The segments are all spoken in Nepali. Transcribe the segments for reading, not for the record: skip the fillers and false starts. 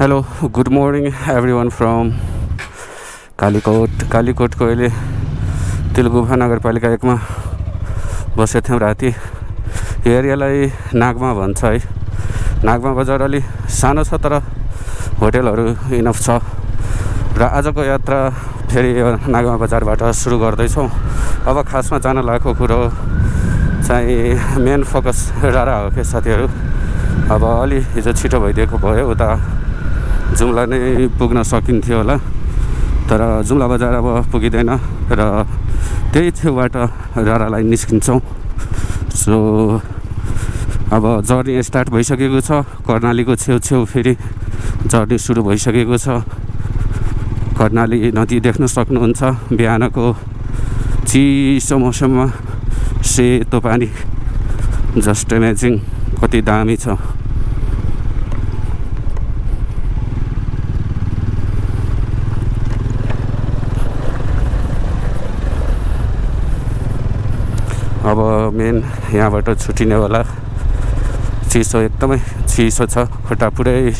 Hello, good morning everyone from कालीकोटको अहिले तिलगुफा नगरपालिका 1 मा बसेको थियौँ राति। यो एरियालाई नागमा भन्छ है। नागमा बजार अलि सानो छ तर होटेलहरू इनफ छ र आजको यात्रा फेरि यो नागमा बजारबाट सुरु गर्दैछौँ। अब खासमा जान लागेको कुरो चाहिँ मेन फोकस रारा हो के साथीहरू। अब अलि हिजो छिटो भइदिएको भयो, उता जुम्ला नै पुग्न सकिन्थ्यो होला, तर जुम्ला बजार अब पुगिँदैन र त्यही छेउबाट रारालाई निस्किन्छौँ। सो अब जर्नी स्टार्ट भइसकेको छ। कर्णालीको छेउछेउ फेरि जर्नी सुरु भइसकेको छ। कर्णाली नदी देख्न सक्नुहुन्छ। बिहानको चिसो मौसममा सेतो पानी, जस्ट इमेजिङ कति दामी छ। अब मेन यहाँबाट छुटिने होला। चिसो एकदमै चिसो छ, खुट्टा पुरै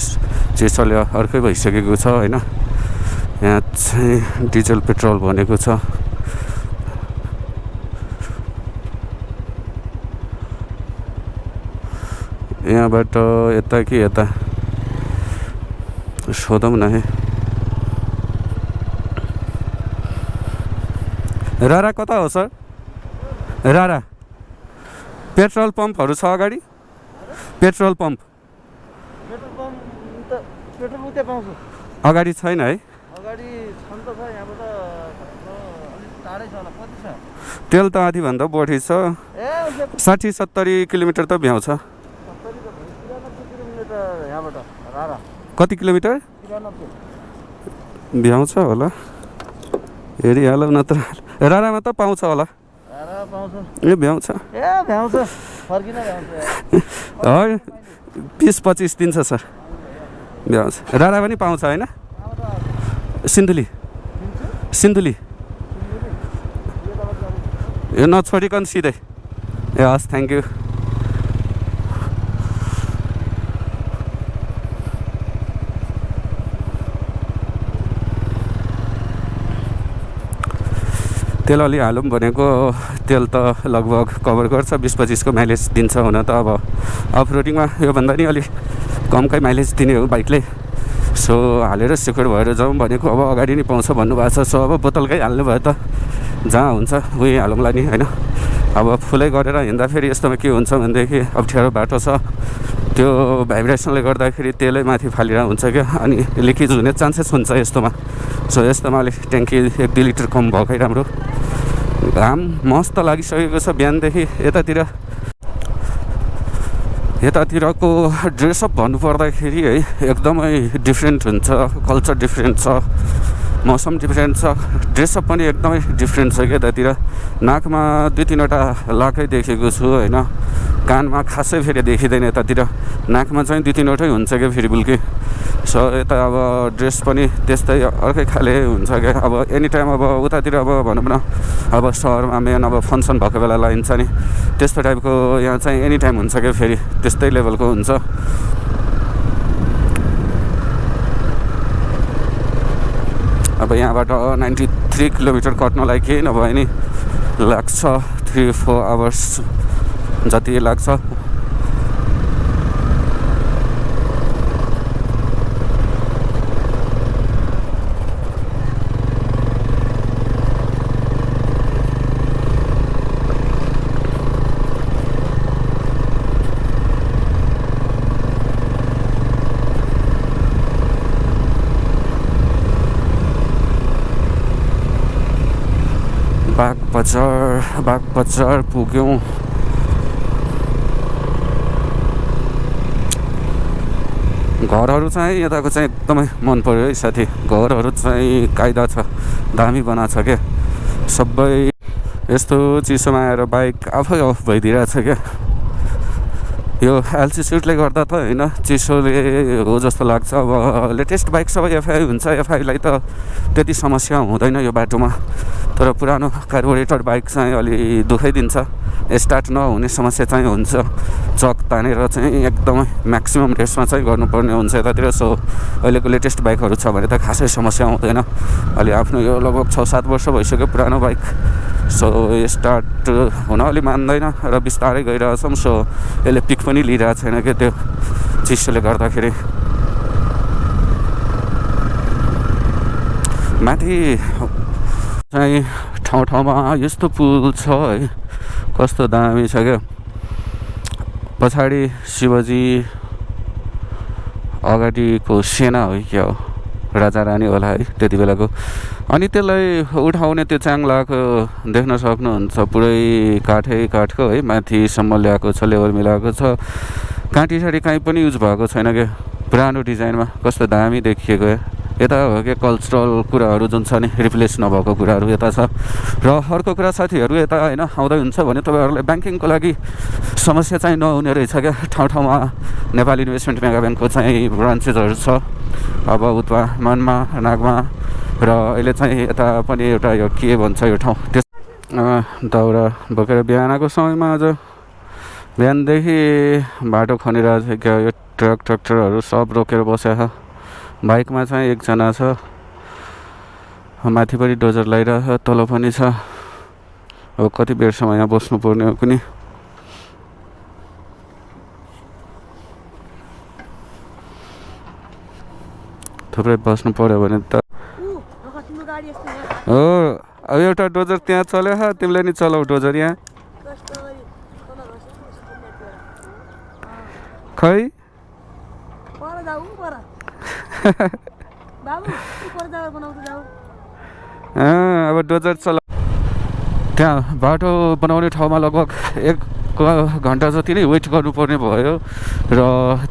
चिसोले अर्कै भइसकेको छ होइन। यहाँ चाहिँ डिजल पेट्रोल भनेको छ। यहाँबाट यता कि यता सोधौँ न है। रारा कता हो सर? रारा पेट्रोल पम्पहरू छ अगाडि? पेट्रोल पम्प पेट्रोल उतै पाउँछ, अगाडि छैन है? अगाडि छन् त छ, यहाँबाट अलिक टाढै छ होला। कति छ? तेल त आधीभन्दा बढी छ। 60-70 किलोमिटर त भ्याउँछ। 70 त 93 किलोमिटर यहाँबाट रारा। कति किलोमिटर 93 भ्याउँछ होला, हेरिहालौँ न त। रारामा त पाउँछ होला। रारा पाउँछ, ए भ्याउँछ, भ्याउँछ, फर्किन भ्याउँछ। 20-25 दिन्छ सर, भ्याउँछ। रारा पनि पाउँछ होइन? सिन्धुली यो नछोडिकन सिधै। ए हस्, थ्याङ्क यू। तेल अलि हालौँ भनेको तेल त लगभग कभर गर्छ, 20-25 को माइलेज दिन्छ। हुन त अब अफ रोडिङमा योभन्दा नि अलिक कमकै माइलेज दिने हो बाइकले। सो हालेर सिक्योर भएर जाउँ भनेको। अब अगाडि नै पाउँछ भन्नुभएको छ। सो अब बोतलकै हाल्नु भयो त जहाँ हुन्छ उही हालौँला नि होइन। अब फुलै गरेर हिँड्दा फेरि यस्तोमा के हुन्छ भनेदेखि अप्ठ्यारो बाटो छ, त्यो भाइब्रेसनले गर्दाखेरि तेलै माथि फालिरहेको हुन्छ क्या, अनि लिकेज हुने चान्सेस हुन्छ यस्तोमा। सो यस्तोमा अलिक ट्याङ्की 1-2 लिटर कम भएकै राम्रो। घाम मस्त लागिसकेको छ बिहानदेखि। यतातिरको ड्रेसअप भन्नुपर्दाखेरि है एकदमै डिफ्रेन्ट हुन्छ। कल्चर डिफ्रेन्ट छ, मौसम डिफ्रेन्ट छ, ड्रेसअप पनि एकदमै डिफ्रेन्ट छ क्या यतातिर। नाकमा 2-3वटा लाकै देखेको छु होइन, कानमा खासै फेरि देखिँदैन यतातिर। नाकमा चाहिँ 2-3वटै हुन्छ क्या फेरि बुल्की। सो यता अब ड्रेस पनि त्यस्तै अर्कै खाले हुन्छ क्या। अब एनी टाइम अब उतातिर अब भनौँ न, अब सहरमा मेन अब फङ्सन भएको बेला लगाइन्छ नि, त्यस्तो टाइपको यहाँ चाहिँ एनी टाइम हुन्छ क्या, फेरि त्यस्तै लेभलको हुन्छ। अब यहाँबाट 93 किलोमिटर कट्नलाई केही नभए नि लाग्छ 3-4 आवर्स जति लाग्छ। बागबजार पुग्यौँ। घरहरू चाहिँ यताको चाहिँ एकदमै मन पर्यो है साथी। घरहरू चाहिँ कायदा छ, दामी बनाएको छ क्या। सबै यस्तो चिसोमा आएर बाइक आफै अफ भइदिइरहेछ क्या। यो एल्टिट्युडले गर्दा त होइन, चिसोले हो जस्तो लाग्छ। अब लेटेस्ट बाइक सबै एफआई हुन्छ, एफआईलाई त त्यति समस्या हुँदैन यो बाटोमा। तर पुरानो कार्बोरेटर बाइक चाहिँ अलि दुःखै दिन्छ। स्टार्ट नहुने समस्या चाहिँ हुन्छ। चक तानेर चाहिँ एकदमै म्याक्सिमम रेसमा चाहिँ गर्नुपर्ने हुन्छ यतातिर। सो अहिलेको लेटेस्ट बाइकहरू छ भने त खासै समस्या आउँदैन। अहिले आफ्नो यो लगभग 6-7 वर्ष भइसक्यो पुरानो बाइक। सो स्टार्ट हुन अलि मान्दैन र बिस्तारै गइरहेछौँ। सो यसले पिक पनि लिइरहेको छैन कि त्यो चिसोले गर्दाखेरि। माथि चाहिँ ठाउँ ठाउँमा यस्तो पुल छ है, कस्तो दामी छ क्या। पछाडि शिवजी, अगाडिको सेना हो क्या हो, राजा रानी होला है त्यति बेलाको। अनि त्यसलाई उठाउने त्यो च्याङ्लाको देख्न सक्नुहुन्छ, पुरै काठको है, माथिसम्म ल्याएको छ, लेभल मिलाएको छ। काँटी साँटी कहीँ पनि युज भएको छैन क्या, पुरानो डिजाइनमा कस्तो दामी देखिएको है। यता हो क्या कल्चरल कुराहरू जुन छ नि, रिप्लेस नभएको कुराहरू यता छ। र अर्को कुरा साथीहरू, यता होइन आउँदै हुन्छ भने तपाईँहरूलाई ब्याङ्किङको लागि समस्या चाहिँ नहुने रहेछ क्या। ठाउँ ठाउँमा नेपाली इन्भेस्टमेन्ट मेगा ब्याङ्कको चाहिँ ब्रान्चेसहरू छ, अब उता मनमा, नागमा, र अहिले चाहिँ यता पनि एउटा यो के भन्छ यो ठाउँ, त्यस दाउरा बोकेर बिहानको समयमा आज बिहानदेखि बाटो खनिरहेको छ क्या। यो ट्र्याक्टरहरू सब रोकेर बसेको। बाइकमा चाहिँ एकजना छ, माथि पनि डोजर लगाइरहेको, तल पनि छ। अब कति बेरसम्म यहाँ बस्नुपर्ने हो कुनै। थुप्रै बस्नु पऱ्यो भने त हो। अब एउटा डोजर त्यहाँ चल्यो, तिमीले नि चलाऊ डोजर यहाँ। खै अब डोजर चला। त्यहाँ बाटो बनाउने ठाउँमा लगभग 1 घन्टा जति नै वेट गर्नुपर्ने भयो। र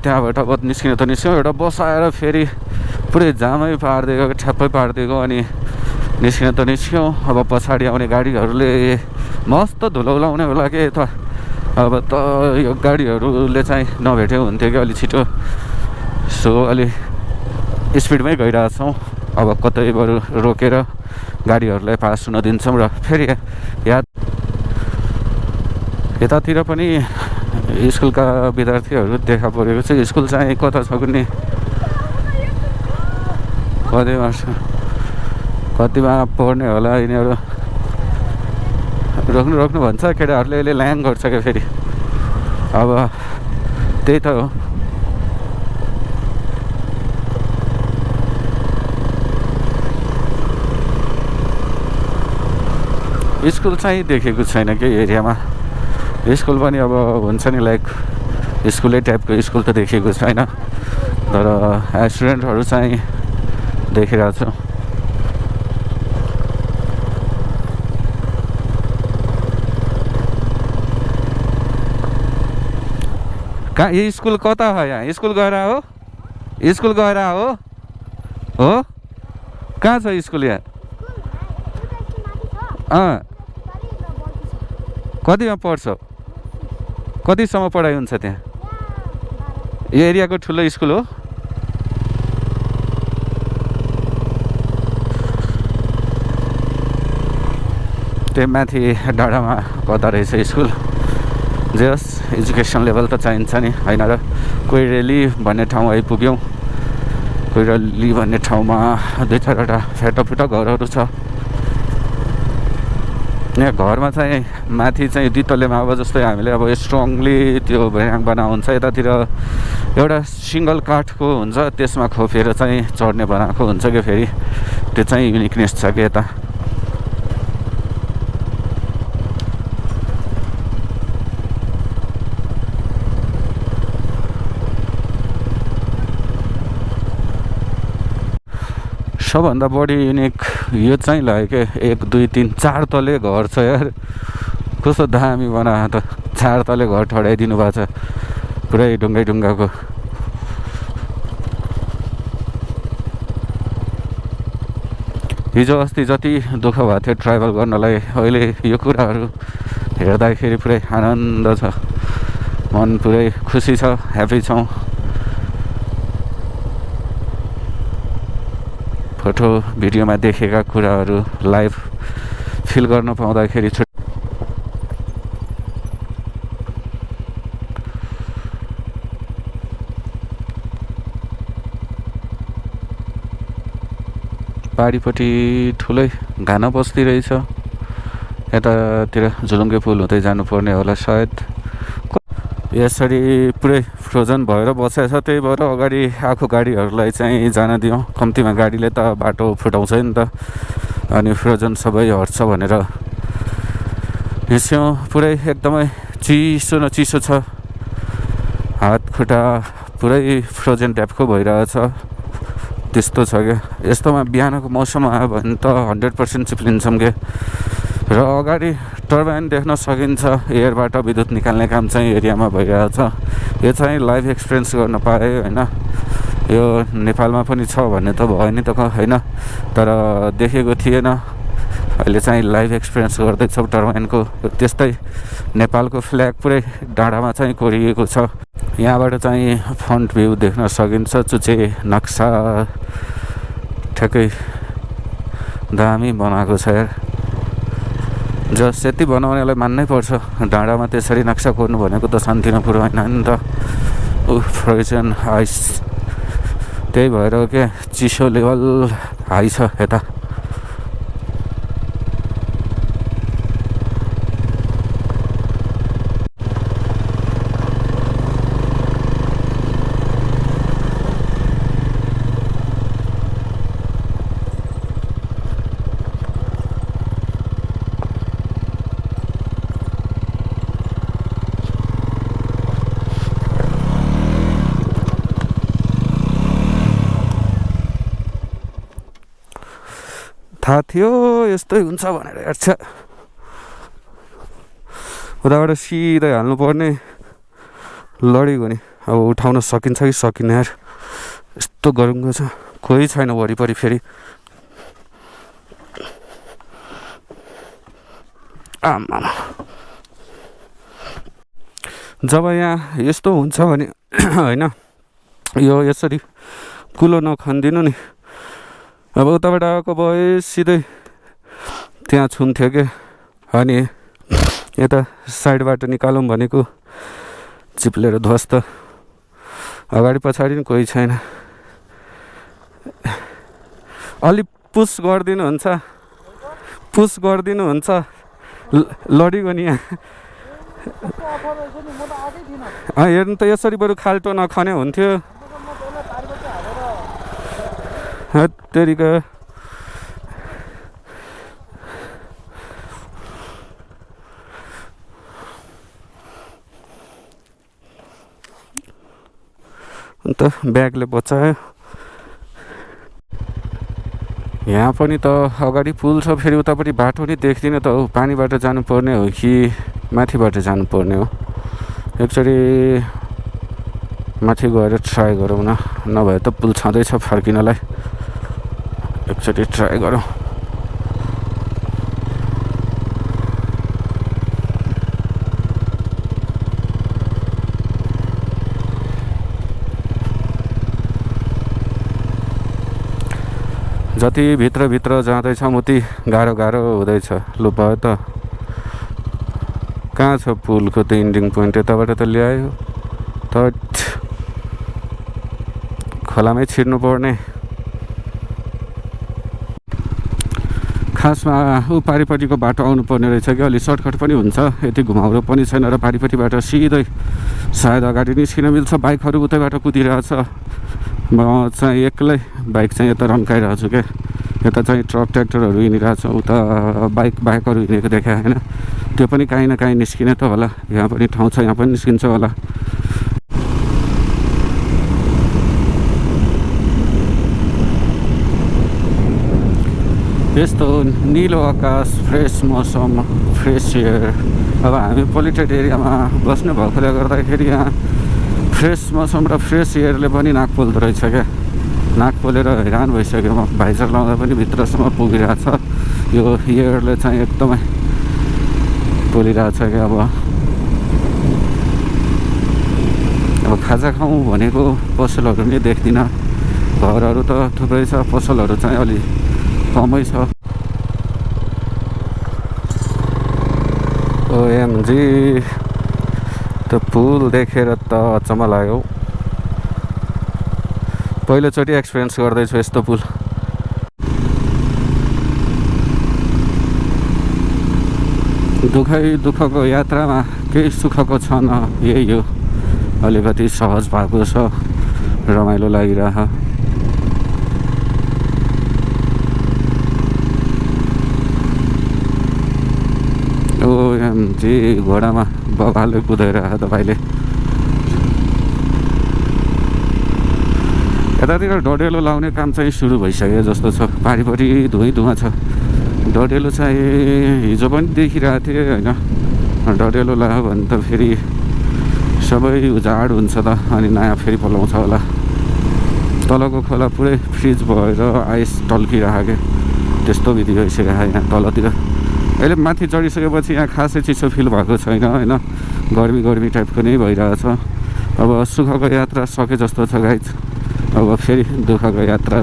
त्यहाँबाट अब निस्किन त निस्क्यौँ, एउटा बस आएर फेरि पुरै जामै पारिदिएको, ठ्याप्पै पारिदिएको। अनि निस्किन त निस्क्यौँ। अब पछाडि आउने गाडीहरूले मस्त धुलो उलाउने होला के त। अब त यो गाडीहरूले चाहिँ नभेट्यो हुन्थ्यो कि अलि छिटो। सो अलि स्पिडमै गइरहेछौँ। अब कतै बरु रोकेर गाडीहरूलाई पास हुन दिन्छौँ। र फेरि यतातिर पनि स्कुलका विद्यार्थीहरू देखा परेको छ। स्कुल चाहिँ कता छ कुनै, कतिमा पढ्ने होला यिनीहरू। रोक्नु भन्छ केटाहरूले, यसले ल्याङ गर्छ क्या फेरि। अब त्यही त हो। स्कुल चाहिँ देखेको छैन कि एरियामा। स्कुल पनि अब हुन्छ नि लाइक स्कुलै टाइपको स्कुल त देखेको छैन, तर स्टुडेन्टहरू चाहिँ देखिरहेको छु। कहाँ यो स्कुल कता हो? यहाँ स्कुल गएर हो? स्कुल गएर हो? कहाँ छ स्कुल यहाँ? कतिमा पढ्छौ? कतिसम्म पढाइ हुन्छ त्यहाँ? यो एरियाको ठुलो स्कुल हो? त्यही माथि डाँडामा कता रहेछ स्कुल। जे होस्, एजुकेसन लेभल त चाहिन्छ नि होइन र। कोइरेली भन्ने ठाउँ आइपुग्यौँ। कोइरेली भन्ने ठाउँमा 2-4वटा फेटाफुटा घरहरू छ। यहाँ घरमा चाहिँ माथि चाहिँ 2 तले मावा जस्तै हामीले अब स्ट्रङली त्यो भ्याङ हुन्छ। यतातिर एउटा सिङ्गल काठको हुन्छ, त्यसमा खोपेर चाहिँ चढ्ने बनाएको हुन्छ क्या। फेरि त्यो चाहिँ युनिकनेस छ कि यता। सबभन्दा बढी युनिक यो चाहिँ लाग्यो कि 1, 2, 3, 4 तले घर छ यार। कस्तो दामी बनाएको त। 4 तले घर ठडाइदिनु भएको छ, पुरै ढुङ्गाको। हिजो अस्ति जति दुःख भएको थियो ट्राभल गर्नलाई, अहिले यो कुराहरू हेर्दाखेरि पुरै आनन्द छ, मन पुरै खुसी छ, ह्याप्पी छौँ। फोटो भिडियोमा देखेका कुराहरू लाइभ फिल गर्न पाउँदाखेरि पारिपट्टि ठुलै घाना बस्ती रहेछ यतातिर झुलुङ्गे पुल हुँदै जानुपर्ने होला सायद यसरी पुरै फ्रोजन भएर बसेको छ त्यही भएर अगाडि आएको गाडीहरूलाई चाहिँ जान दियौँ कम्तीमा गाडीले त बाटो फुटाउँछ नि त अनि फ्रोजन सबै हट्छ भनेर हिँड्छौँ पुरै एकदमै चिसो न चिसो छ हात खुट्टा पुरै फ्रोजन टाइपको भइरहेछ त्यस्तो छ क्या यस्तोमा बिहानको मौसम आयो भने त 100% चिप्लिन्छौँ क्या र अगाडि टर्बाइन देख्न सकिन्छ एयरबाट विद्युत निकाल्ने काम चाहिँ एरियामा भइरहेछ यो चाहिँ लाइभ एक्सपिरियन्स गर्न पाएँ होइन यो नेपालमा पनि छ भन्ने त भयो नि त होइन तर देखेको थिएन अहिले चाहिँ लाइभ एक्सपिरियन्स गर्दैछौँ टर्बाइनको त्यस्तै नेपालको फ्ल्याग पुरै डाँडामा चाहिँ कोरिएको छ यहाँबाट चाहिँ फ्रन्ट भ्यू देख्न सकिन्छ चुचे नक्सा ठ्याक्कै दामी बनाएको छ यार जस यति बनाउनेलाई मान्नै पर्छ डाँडामा त्यसरी नक्सा कोर्नु भनेको त सानोतिनो कुरो होइन नि त फ्रोजन आइस त्यही भएर के चिसो लेभल हाई छ यता थाहा थियो यस्तै हुन्छ भनेर हेर्छ उताबाट सिधै हाल्नुपर्ने लडेको नि अब उठाउन सकिन्छ कि सकिन्न यार यस्तो गरुङ्गो छ कोही छैन वरिपरि फेरि आमा जब यहाँ यस्तो हुन्छ भने होइन यो यसरी कुलो नखनिदिनु नि अब उताबाट आएको भए सिधै त्यहाँ छुन्थ्यो क्या अनि यता साइडबाट निकालौँ भनेको चिप्लेर ध्वस्त अगाडि पछाडि पनि कोही छैन अलि पुस गरिदिनुहुन्छ लडीको नि यहाँ हेर्नु त यसरी बरु खाल्टो नखने हुन्थ्यो हत्तेरिका अन्त ब्यागले बचायो यहाँ पनि त अगाडि पुल छ फेरि उतापट्टि बाटो नि देख्दिनँ त हो पानीबाट जानुपर्ने हो कि माथिबाट जानुपर्ने हो एकचोटि माथि गएर ट्राई गरौँ न नभए त पुल छँदैछ फर्किनलाई एकचोटि ट्राई गरौँ जति भित्र जाँदैछौँ उति गाह्रो हुँदैछ लु भयो त कहाँ छ पुलको त इन्डिङ पोइन्ट यताबाट त ल्यायो त खोलामै छिर्नु पर्ने खासमा ऊ पारिपट्टिको बाटो आउनु पर्ने रहेछ कि अलि सर्टकट पनि हुन्छ यति घुमाउरो पनि छैन र पारिपट्टिबाट सिधै सायद अगाडि निस्किन मिल्छ बाइकहरू उतैबाट कुदिरहेछ म चाहिँ एक्लै बाइक चाहिँ यता रन्काइरहेको छु क्या यता चाहिँ ट्रक ट्र्याक्टरहरू हिँडिरहेछ उता बाइकहरू हिँडेको देखायो होइन त्यो पनि काहीँ न काहीँ निस्किने त होला यहाँ पनि ठाउँ छ यहाँ पनि निस्किन्छ होला यस्तो निलो आकाश फ्रेस मौसम फ्रेस एयर अब हामी पोल्युटेड एरियामा बस्ने भएकोले गर्दाखेरि यहाँ फ्रेस मौसम र फ्रेस एयरले पनि नाक पोल्दो रहेछ क्या नाक पोलेर हैरान भइसक्यो म भाइजर लाउँदा पनि भित्रसम्म पुगिरहेछ यो एयरले चाहिँ एकदमै पोलिरहेछ क्या अब खाजा खाउँ भनेको पसलहरू नै देख्दिनँ घरहरू त थुप्रै छ पसलहरू चाहिँ अलि कमै छ ओएमजी त पुल देखेर त अचम्म लाग्यो पहिलोचोटि एक्सपिरियन्स गर्दैछु यस्तो पुल दुःखको यात्रामा केही सुखको क्षण यही हो, अलिकति सहज भएको छ, रमाइलो लागिरह। ओएमजी घोडामा बबाले कुदाइरह तपाईँले। यतातिर डडेलो लाउने काम चाहिँ सुरु भइसक्यो जस्तो छ, पारिपट्टि धुवा छ। डडेलो चाहिँ हिजो पनि देखिरहेको थिएँ होइन, डडेलो लाग्यो भने त फेरि सबै उजाड हुन्छ त, अनि नयाँ फेरि पलाउँछ होला। तलको खोला पुरै फ्रिज भएर आइस टल्किरहेको, त्यस्तो विधि भइसक्यो यहाँ तलतिर। अहिले माथि चढिसकेपछि यहाँ खासै चिसो फिल भएको छैन होइन, गर्मी टाइपको नै भइरहेछ। अब सुखको यात्रा सके जस्तो छ गाइज, अब फेरि दुःखको यात्रा।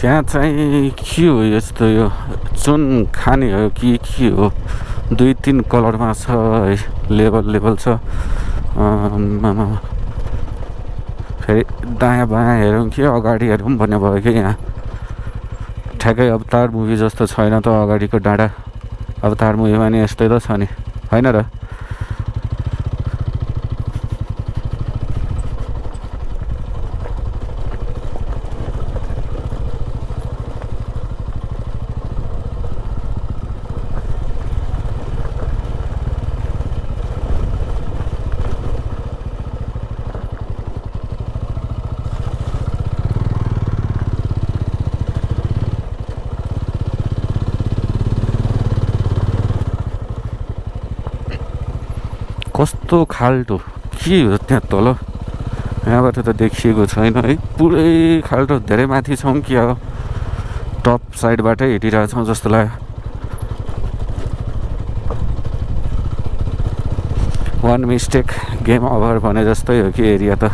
यहाँ चाहिँ के हो यस्तो, यो चुन खाने हो कि के हो, 2-3 कलरमा छ है, लेभल छ। फेरि दायाँ बायाँ हेरौँ कि अगाडि हेरौँ भन्ने भयो कि यहाँ। ठ्याक्कै अवतार मुभी जस्तो छैन त अगाडिको डाँडा, अवतार मुभीमा नि यस्तै त छ नि, होइन र? कस्तो खाल्टो के हो त्यहाँ तल, यहाँबाट त देखिएको छैन है, पुरै खाल्टो। धेरै माथि छौँ कि अब टप साइडबाटै हिँडिरहेछौँ जस्तो लाग्यो। वान मिस्टेक गेम ओभर भने जस्तै हो कि एरिया त।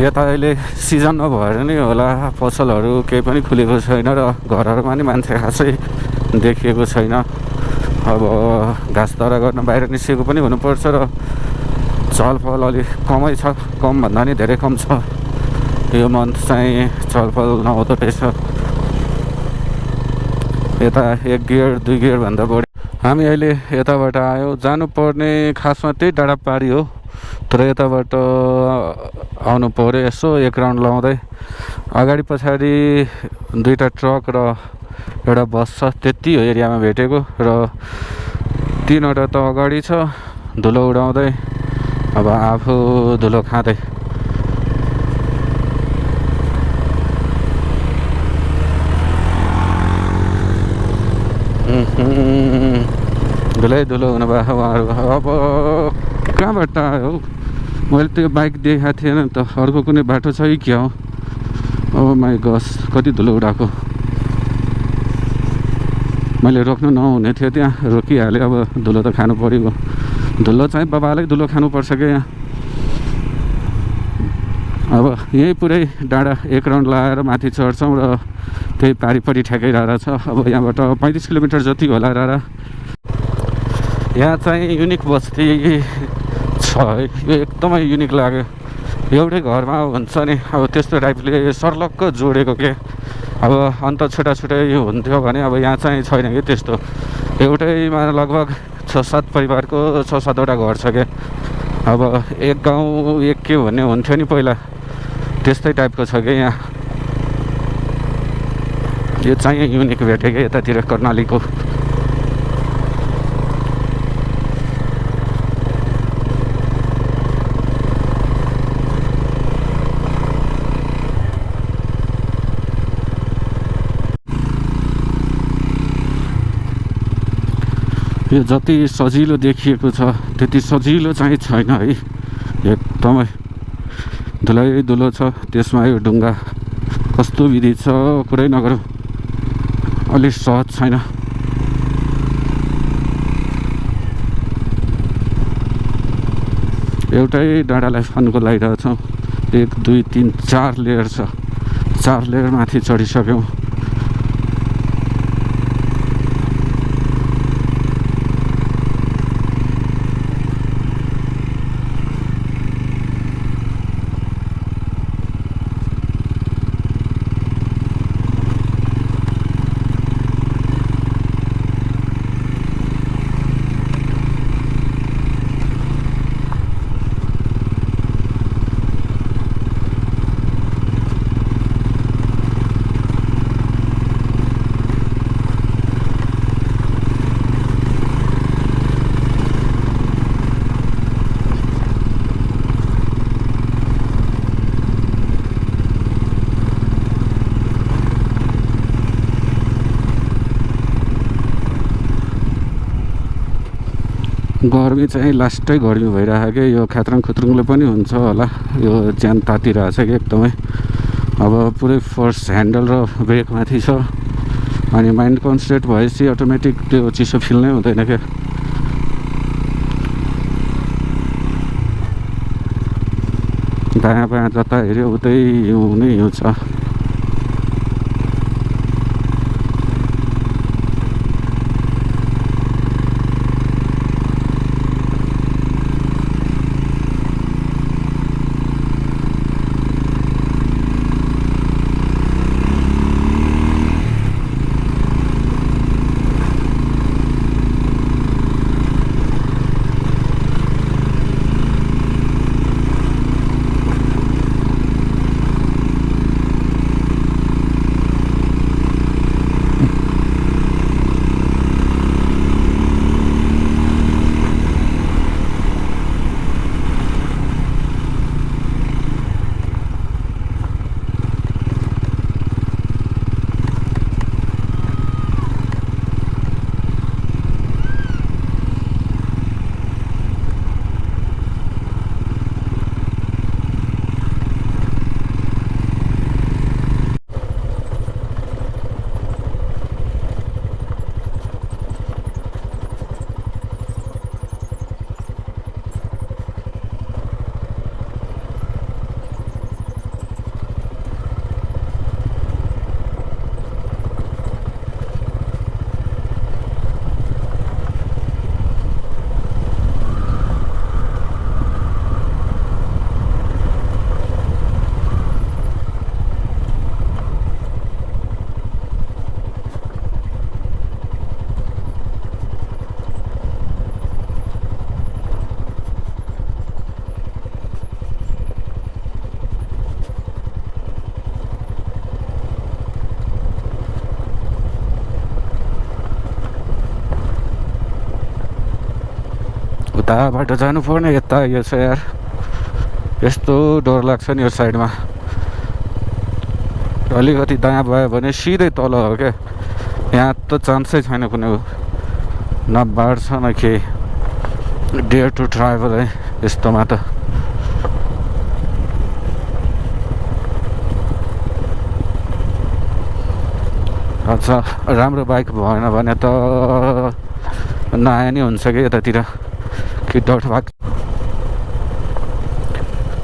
यता अहिले सिजन नभएर नै होला, पसलहरू केही पनि खुलेको छैन र घरहरूमा नि मान्छे खासै देखिएको छैन। अब घाँस दरा गर्न बाहिर निस्केको पनि हुनुपर्छ र चहलपहल अलि कमै छ, कम भन्दा नि धेरै कम छ। यो मन्थ चाहिँ चहलपहल नहुँदो रहेछ। यता 1 गियर 2 गियर भन्दा बढी। हामी अहिले यताबाट आयौँ, जानुपर्ने खासमा त्यही डाँडापारी हो, तर यताबाट आउनु पऱ्यो। यसो 1 राउन्ड लाउँदै अगाडि पछाडि 2टा ट्रक र एउटा बस छ, त्यति हो एरियामा भेटेको। र 3वटा त अगाडि छ धुलो उडाउँदै, अब आफू धुलो खाँदै। धुलो हुनुभएको उहाँहरू। अब कहाँबाट आयो, मैले त्यो बाइक देखाएको थिएन त, अर्को कुनै बाटो छ कि क्या हो? ओ माई गस, कति धुलो उडाएको। मैले रोक्नु नहुने थियो, त्यहाँ रोकिहालेँ। अब धुलो त खानु पऱ्यो, धुलो चाहिँ बाबालाई धुलो खानुपर्छ क्या यहाँ। अब यहीँ पुरै डाँडा 1 राउन्ड लगाएर माथि चढ्छौँ र त्यही पारिपट्टि ठ्याक्कै रारा छ। अब यहाँबाट 35 किलोमिटर जति होला रारा। यहाँ चाहिँ युनिक बस्ती छ है, यो एकदमै युनिक लाग्यो। एउटै घरमा हुन्छ नि, अब त्यस्तो टाइपले सर्लक्क जोडेको के। अब अन्त छुट्टै हुन्थ्यो भने अब यहाँ चाहिँ छैन कि त्यस्तो। एउटैमा लगभग 6-7 परिवारको 6-7वटा घर छ क्या। अब एक गाउँ एक के भन्ने हुन्थ्यो नि पहिला, त्यस्तै टाइपको छ क्या यहाँ। यो चाहिँ युनिक भेटेँ क्या यतातिर कर्णालीको। यो जति सजिलो देखिएको छ त्यति सजिलो चाहिँ छैन है, एकदमै धुलो छ। त्यसमा यो ढुङ्गा कस्तो विधि छ कुरै नगरौँ, अलि सहज छैन। एउटै डाँडालाई फन्को लगाइरहेछौँ। 1 2 3 4 लेयर छ, 4 लेयर माथि चढिसक्यौँ। गर्मी चाहिँ लास्टै गर्मी भइरहेको क्या यो ख्यात्रङ खुत्रुङले पनि हुन्छ होला यो ज्यान तातिरहेको छ कि एकदमै अब पुरै फर्स्ट ह्यान्डल र ब्रेकमाथि छ अनि माइन्ड कन्सन्ट्रेट भएपछि अटोमेटिक त्यो चिसो फिल नै हुँदैन क्या दायाँ बायाँ जता हेऱ्यो उतै हिउँ नै हिउँ छ उता बाटो जानुपर्ने यता यो छ यार यस्तो डर लाग्छ नि यो साइडमा अलिकति दायाँ भयो भने सिधै तल हो क्या यहाँ त चान्सै छैन कुनै न बाढ छ न केही डेयर टु ट्राभल है यस्तोमा त अच्छा राम्रो बाइक भएन भने त नआए नि हुन्छ कि यतातिर कि डट भाग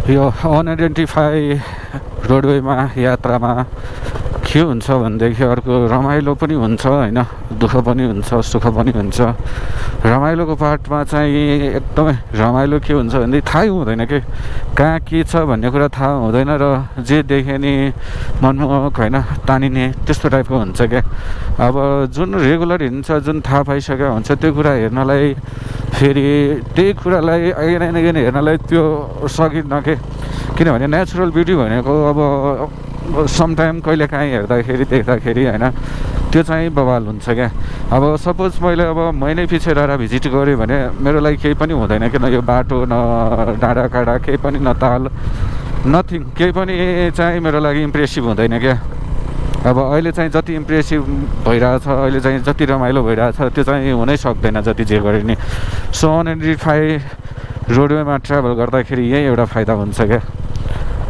यो अनआइडेन्टिफाई रोडवेमा यात्रामा के हुन्छ भनेदेखि अर्को रमाइलो पनि हुन्छ होइन दुःख पनि हुन्छ सुख पनि हुन्छ रमाइलोको पार्टमा चाहिँ एकदमै रमाइलो के हुन्छ भनेदेखि थाहै हुँदैन कि कहाँ के छ भन्ने कुरा थाहा हुँदैन र जे देखे नि मनमोहक होइन तानिने त्यस्तो टाइपको हुन्छ क्या अब जुन रेगुलर हिँड्छ जुन थाहा पाइसकेको हुन्छ त्यो कुरा हेर्नलाई फेरि त्यही कुरालाई अगेन एन्ड अगेन हेर्नलाई त्यो सकिन्न के किनभने नेचुरल ब्युटी भनेको अब समटाइम कहिले काहीँ हेर्दाखेरि देख्दाखेरि होइन त्यो चाहिँ बवाल हुन्छ क्या अब सपोज मैले अब महिनै पछि रहेर भिजिट गरेँ भने मेरो लागि केही पनि हुँदैन किन यो बाटो न डाँडा काँडा केही पनि न ताल नथिङ केही पनि चाहिँ मेरो लागि इम्प्रेसिभ हुँदैन क्या अब अहिले चाहिँ जति इम्प्रेसिभ भइरहेछ अहिले चाहिँ जति रमाइलो भइरहेछ त्यो चाहिँ हुनै सक्दैन जति जे गरे नि सो अनआइडेन्टिफाई रोडवेमा ट्राभल गर्दाखेरि यही एउटा फाइदा हुन्छ क्या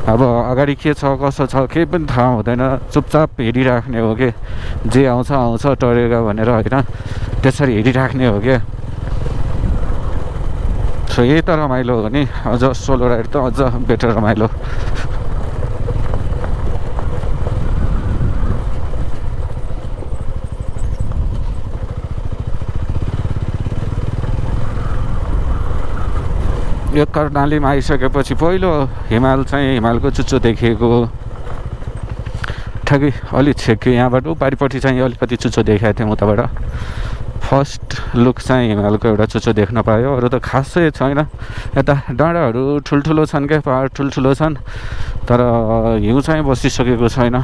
अब अगाडि के छ कसो छ केही पनि थाहा हुँदैन चुपचाप हेरिराख्ने हो कि जे आउँछ आउँछ टरेगा भनेर होइन त्यसरी हेरिराख्ने हो क्या सो यही त रमाइलो हो नि अझ सोलो राइड त अझ बेटर रमाइलो यो कर्णालीमा आइसकेपछि पहिलो हिमाल चाहिँ हिमालको चुच्चो देखिएको ठ्याक्कै अलि छेक्यो यहाँबाट पारिपट्टि चाहिँ अलिकति चुच्चो देखाएको थिएँ उताबाट फर्स्ट लुक चाहिँ हिमालको एउटा चुच्चो देख्न पायो अरू त खासै छैन यता डाँडाहरू ठुल्ठुलो छन् क्या पहाड ठुल्ठुलो छन् तर हिउँ चाहिँ बसिसकेको छैन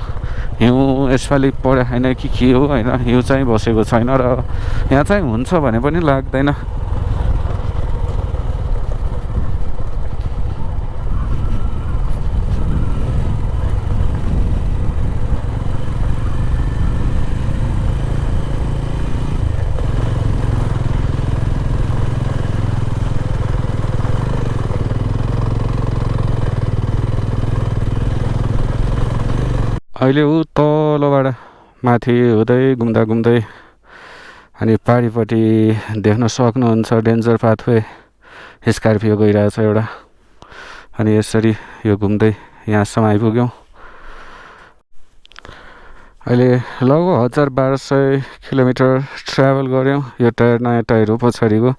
हिउँ यसपालि परे होइन कि के हो होइन हिउँ चाहिँ बसेको छैन र यहाँ चाहिँ हुन्छ भने पनि लाग्दैन अहिले ऊ तलबाट माथि हुँदै घुम्दा घुम्दै अनि पारिपट्टि देख्न सक्नुहुन्छ डेन्जर पाथवे स्कर्पियो गइरहेछ एउटा। अनि यसरी यो घुम्दै यहाँसम्म आइपुग्यौँ। अहिले लगभग 1200 किलोमिटर ट्राभल गऱ्यौँ। यो टायर नयाँ टायर हो पछाडिको।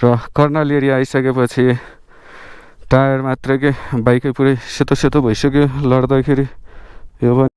र कर्नाल एरिया आइसकेपछि टायर मात्रै के बाइकै पुरै सेतो सेतो भइसक्यो लड्दाखेरि। यो पनि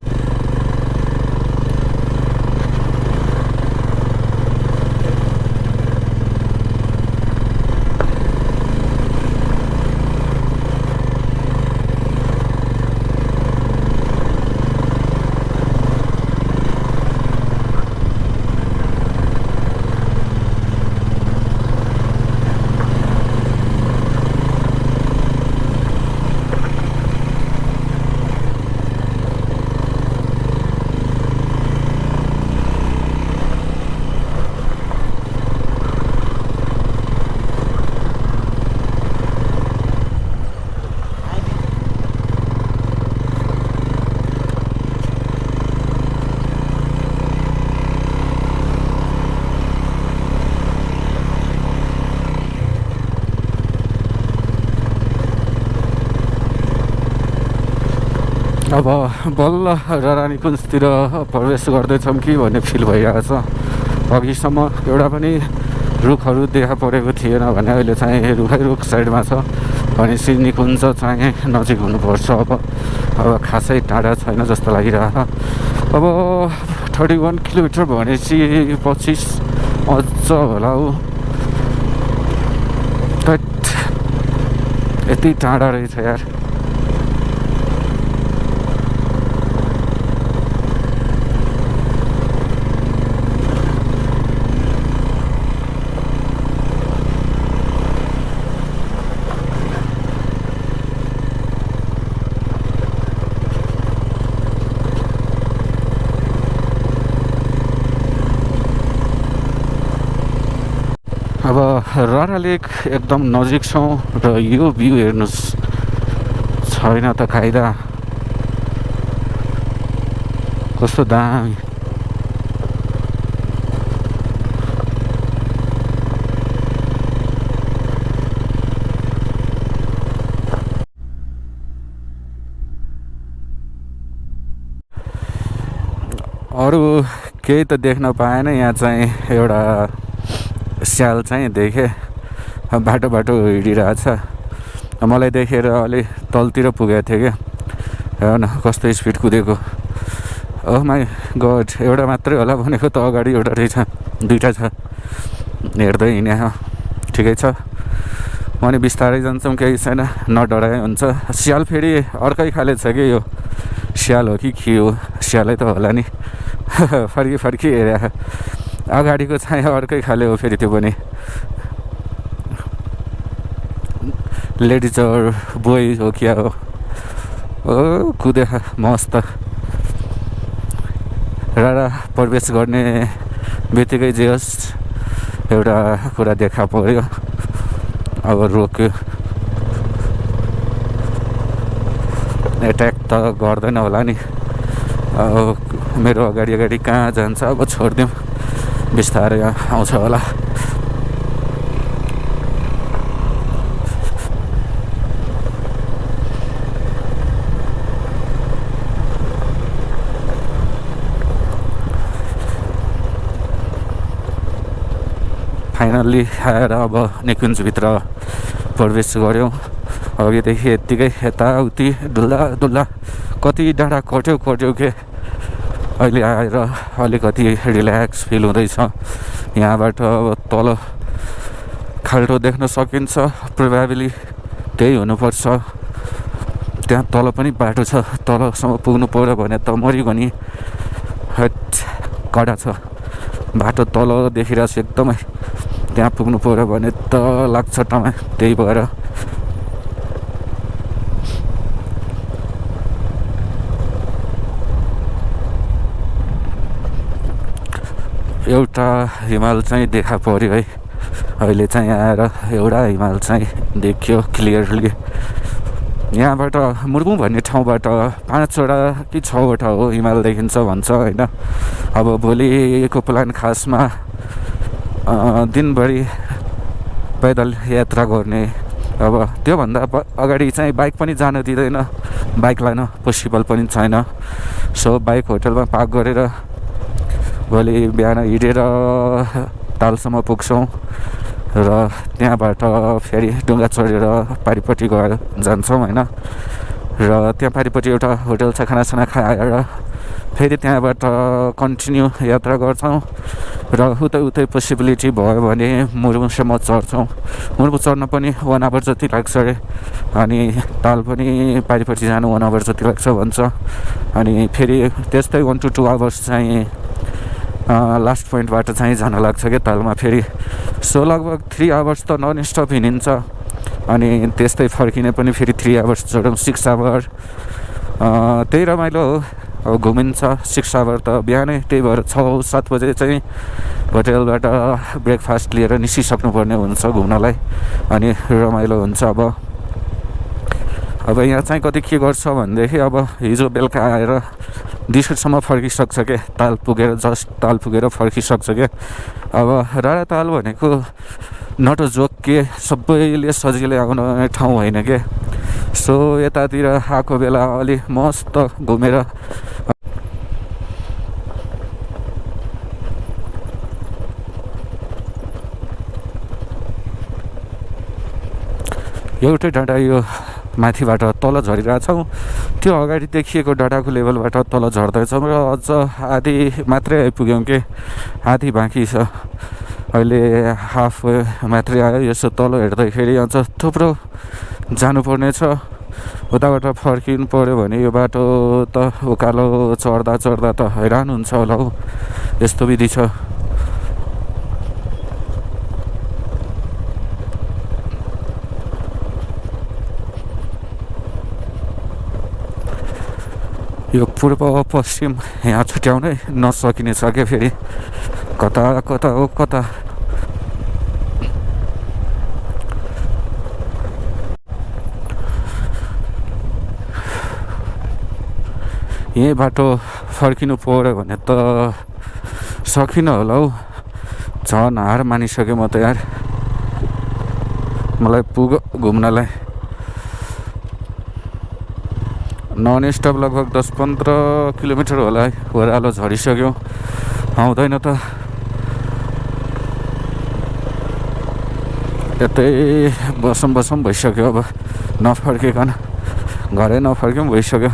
अब बल्ल रानीकुञ्जतिर प्रवेश गर्दैछौँ कि भन्ने फिल भइरहेको छ। अघिसम्म एउटा पनि रुखहरू देखा परेको थिएन भने अहिले चाहिँ रुखै रुख साइडमा छ भने निकुञ्ज चाहिँ नजिक हुनुपर्छ। अब खासै टाढा छैन जस्तो लागिरहेको। अब 31 किलोमिटर भनेपछि 25 अझ होला ऊ। यति टाढा रहेछ यार। अब रारा लेक एकदम नजिक छौँ र यो भ्यू हेर्नुहोस् छैन त कायदा कस्तो दामी। अरू केही त देख्न पाएन। यहाँ चाहिँ एउटा स्याल चाहिँ देखेँ बाटो बाटो हिँडिरहेछ। मलाई देखेर अलि तलतिर पुगेको थिएँ क्या। हेर न कस्तो स्पिड कुदेको। ओह माई गड एउटा मात्रै होला भनेको त अगाडि एउटा रहेछ दुईवटा छ। हेर्दै हिँड्या ठिकै छ। अनि बिस्तारै जान्छौँ केही छैन नडराए हुन्छ। स्याल फेरि अर्कै खाले छ कि यो स्याल हो कि के हो स्यालै त होला नि। फर्की फर्की हेरे अगाडिको चाहिँ अर्कै खाले हो फेरि त्यो पनि। लेडिज और बोय हो क्या हो। ओ कुदे मस्त। रारा प्रवेश गर्ने बित्तिकै जे होस् एउटा कुरा देखा पर्यो। अब रोक्यो। एट्याक त गर्दैन होला नि। अब मेरो अगाडि अगाडि कहाँ जान्छ। अब छोडिदिउँ बिस्तारै आउँछ होला। फाइनल्ली आएर अब निकुञ्जभित्र प्रवेश गऱ्यौँ। अघिदेखि यत्तिकै यताउति डुल्दा डुल्दा कति डाँडा कट्यो के। अहिले आएर अलिकति रिल्याक्स फिल हुँदैछ। यहाँबाट अब तल खाल्टो देख्न सकिन्छ। प्रोभाबली त्यही हुनुपर्छ। त्यहाँ तल पनि बाटो छ। तलसम्म पुग्नु पर्यो भने त मरिगयो नि। हट कडा छ बाटो तल देखिरहेको छ एकदमै। त्यहाँ पुग्नु पर्यो भने त लाग्छ टाइम। त्यही भएर एउटा हिमाल चाहिँ देखा पर्यो है। अहिले चाहिँ आएर एउटा हिमाल चाहिँ देखियो क्लियरली। यहाँबाट मुर्बुङ भन्ने ठाउँबाट 5वटा कि 6वटा हो हिमाल देखिन्छ भन्छ होइन। अब भोलिको प्लान खासमा दिनभरि पैदल यात्रा गर्ने। अब त्योभन्दा अगाडि चाहिँ बाइक पनि जान दिँदैन, बाइक लान पोसिबल पनि छैन। सो बाइक होटलमा पार्क गरेर भोलि बिहान हिँडेर तालसम्म पुग्छौँ र त्यहाँबाट फेरि डुङ्गा चढेर पारिपट्टि गएर जान्छौँ होइन। र त्यहाँ पारिपट्टि एउटा होटल छ, खानासाना खाएर फेरि त्यहाँबाट कन्टिन्यू यात्रा गर्छौँ र उतै पोसिबिलिटी भयो भने मुर्बुङसम्म चढ्छौँ। मुर्बुङ चढ्न पनि 1 आवर जति लाग्छ अरे, अनि ताल पनि पारिपट्टि जानु 1 आवर जति लाग्छ भन्छ। अनि फेरि त्यस्तै 1 to 2 आवर्स चाहिँ लास्ट पोइन्टबाट चाहिँ जान लाग्छ क्या तालमा फेरि। सो लगभग 3 आवर्स त नन स्टप हिँडिन्छ, अनि त्यस्तै फर्किने पनि फेरि 3 आवर्स चढौँ, 6 आवर। त्यही रमाइलो हो, अब घुमिन्छ 6 आवर त बिहानै। त्यही भएर 6-7 बजे चाहिँ होटेलबाट ब्रेकफास्ट लिएर निस्किसक्नुपर्ने हुन्छ घुम्नलाई, अनि रमाइलो हुन्छ। अब यहाँ चाहिँ कति के गर्छ भनेदेखि अब हिजो बेलुका आएर डिसम्म फर्किसक्छ क्या, ताल पुगेर जस्ट ताल पुगेर फर्किसक्छ क्या। अब राणा ताल भनेको नट अ जोक के, सबैले सजिलै आउने ठाउँ होइन क्या। सो यतातिर आएको बेला अलि मस्त घुमेर एउटै डाँडा यो माथिबाट तल झरिरहेछौँ, त्यो अगाडि देखिएको डाँडाको लेभलबाट तल झर्दैछौँ र अझ आधी मात्रै आइपुग्यौँ कि आधी बाँकी छ। अहिले हाफ मात्रै आयो। यसो तल हेर्दाखेरि अझ थुप्रो जानुपर्ने छ। उताबाट फर्किनु पऱ्यो भने यो बाटो त उकालो चढ्दा त हैरान हुन्छ होला हौ, यस्तो विधि छ। यो पूर्व पश्चिम यहाँ छुट्याउनै नसकिने छ क्या, फेरि कता कता हो कता। यही बाटो फर्किनु पऱ्यो भने त सकिनँ होला हौ, झन् हार मानिसकेँ म त यार। मलाई पुग्यो घुम्नलाई नन स्टप लगभग 10-15 किलोमिटर होला है, ओह्रालो झरिसक्यो, आउँदैन त। यतै बसौँ भइसक्यो, अब नफर्किकन घरै नफर्क्यौँ भइसक्यो।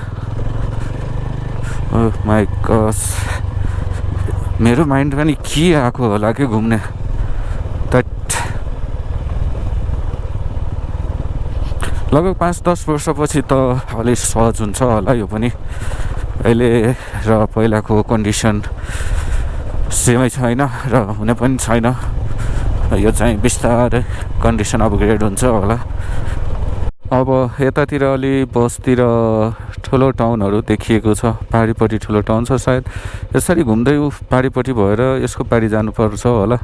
ओह माई गॉड, मेरो माइन्ड पनि के आएको होला कि घुम्ने त। लगभग 5-10 वर्षपछि त अलिक सहज हुन्छ होला यो पनि। अहिले र पहिलाको कन्डिसन सेमै छैन र हुने पनि छैन। यो चाहिँ बिस्तारै कन्डिसन अपग्रेड हुन्छ होला। अब यतातिर अलि बसतिर ठुलो टाउनहरू देखिएको छ, पारिपट्टि ठुलो टाउन छ सायद। यसरी घुम्दै पारिपट्टि भएर यसको पारि जानुपर्छ होला।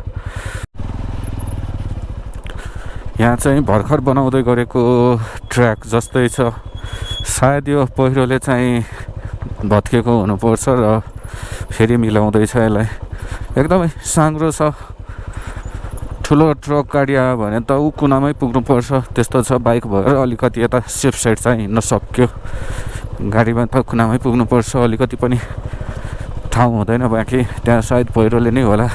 यहाँ चाहिँ भर्खर बनाउँदै गरेको ट्र्याक जस्तै छ, सायद यो पहिरोले चाहिँ भत्केको हुनुपर्छ र फेरि मिलाउँदैछ यसलाई। एकदमै साङ्ग्रो छ, ठुलो ट्रक गाडी आयो भने त ऊ कुनामै पुग्नुपर्छ त्यस्तो छ। बाइक भएर अलिकति यता सेफ साइड चाहिँ हिँड्न सक्यो, गाडीमा त कुनामै पुग्नुपर्छ, अलिकति पनि ठाउँ हुँदैन बाँकी। त्यहाँ सायद पहिरोले नै होला,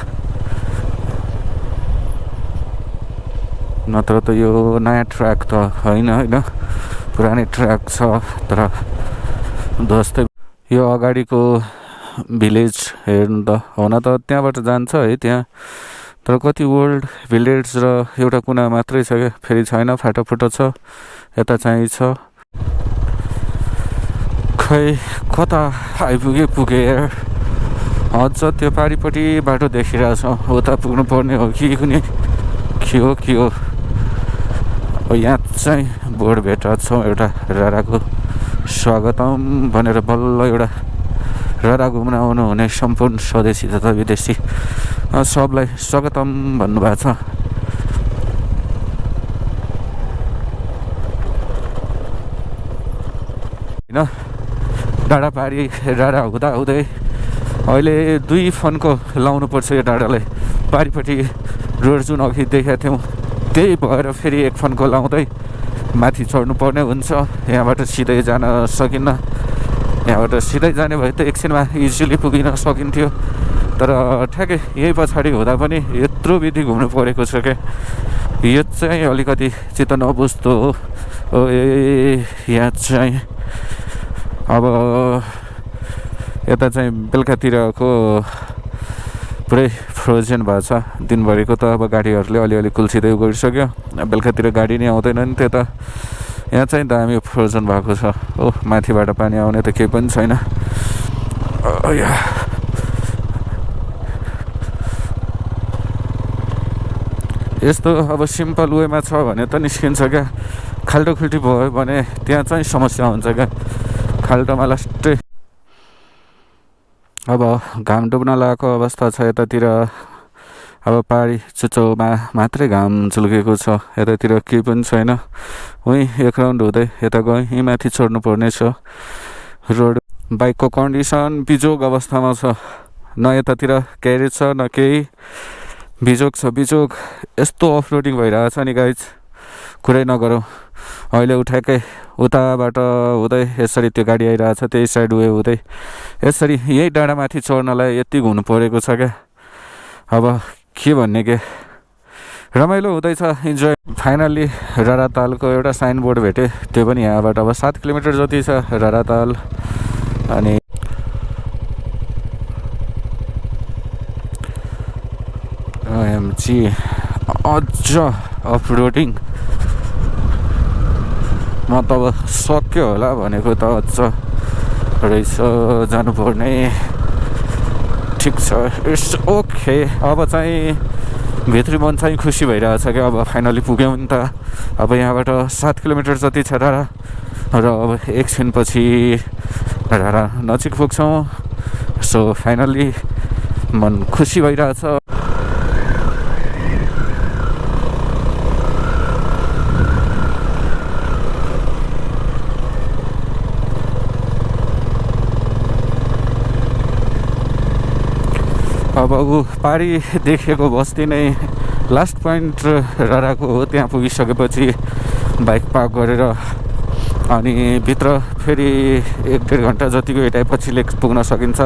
नत्र त यो नयाँ ट्र्याक त होइन होइन, पुरानै ट्र्याक छ। तर जस्तै यो अगाडिको भिलेज हेर्नु त, हुन त त्यहाँबाट जान्छ है त्यहाँ, तर कति ओल्ड भिलेज र एउटा कुना मात्रै छ क्या, फेरि छैन, फाटोफुटो छ। यता चाहिँ छ, खै कता पुगे यार। अझ त्यो पारिपट्टि बाटो देखिरहेछ, उता पुग्नु पर्ने हो कि कुनै के हो। अब यहाँ चाहिँ बोर्ड भेटेको छौँ एउटा, राराको स्वागतम भनेर बल्ल एउटा रारा घुम्न आउनुहुने सम्पूर्ण स्वदेशी तथा विदेशी सबलाई स्वागतम भन्नुभएको छ। होइन डाँडापारी डाँडा हुँदै अहिले 2 फन्को लाउनुपर्छ यो डाँडालाई। पारिपट्टि रोड जुन अघि देखेका थियौँ त्यही भएर फेरि 1 फन्को लाउँदै माथि चढ्नु पर्ने हुन्छ। यहाँबाट सिधै जान सकिन्न। यहाँबाट सिधै जाने भए त एकछिनमा इजिली पुगिन सकिन्थ्यो, तर ठ्याक्कै यही पछाडि हुँदा पनि यत्रो विधि घुम्नु परेको छ क्या। यो चाहिँ अलिकति चित्त नबुझ्दो हो। यहाँ चाहिँ अब यता चाहिँ बेलुकातिरको पुरै फ्रोजन भएको छ। दिनभरिको त अब गाडीहरूले अलिअलि कुल्चिँदै गइसक्यो, बेलुकातिर गाडी नै आउँदैन नि त्यता। यहाँ चाहिँ दामी फ्रोजन भएको छ। माथिबाट पानी आउने त केही पनि छैन। यस्तो अब सिम्पल वेमा छ भने त निस्किन्छ क्या। खाल्टोखुल्टी भयो भने त्यहाँ चाहिँ समस्या हुन्छ क्या। खाल्टोमा लास्टै अब घाम डुब्न लागेको अवस्था छ यतातिर। अब पहाडी चुचौमा मात्रै घाम झुल्केको छ, यतातिर केही पनि छैन। उहीँ 1 राउन्ड हुँदै यता गएँ, यहीँ माथि चढ्नु पर्ने छ। रोड बाइकको कन्डिसन बिजोग अवस्थामा छ, न यतातिर क्यारेज छ न केही। बिजोग छ बिजोग। यस्तो अफ रोडिङ भइरहेछ नि गाइज, कुरै नगरौँ। अहिले उठाएकै उताबाट हुँदै यसरी त्यो गाडी आइरहेछ, त्यही साइड वे हुँदै यसरी यही डाँडामाथि चढ्नलाई यति घुम्नु परेको छ क्या। अब के भन्ने के, रमाइलो हुँदैछ, इन्जोय। फाइनल्ली रारातालको एउटा साइनबोर्ड भेटेँ, त्यो पनि यहाँबाट अब 7 किलोमिटर जति छ राराताल। अनि एमजी अझ अफ रोडिङ। म त अब सक्यो होला भनेको त अझ रहेछ जानुपर्ने। ठिक छ, इट्स ओके। अब चाहिँ भित्री मन चाहिँ खुसी भइरहेछ क्या। अब फाइनली पुग्यौँ नि त। अब यहाँबाट 7 किलोमिटर जति छ रारा, र अब एकछिनपछि रारा नजिक पुग्छौँ। सो फाइनली मन खुसी भइरहेछ। अब ऊ पारी देखेको बस्ती नै लास्ट पोइन्ट राराको हो। त्यहाँ पुगिसकेपछि बाइक पार्क गरेर अनि भित्र फेरि 1-1.5 घन्टा जतिको हिँडाइपछि पुग्न सकिन्छ।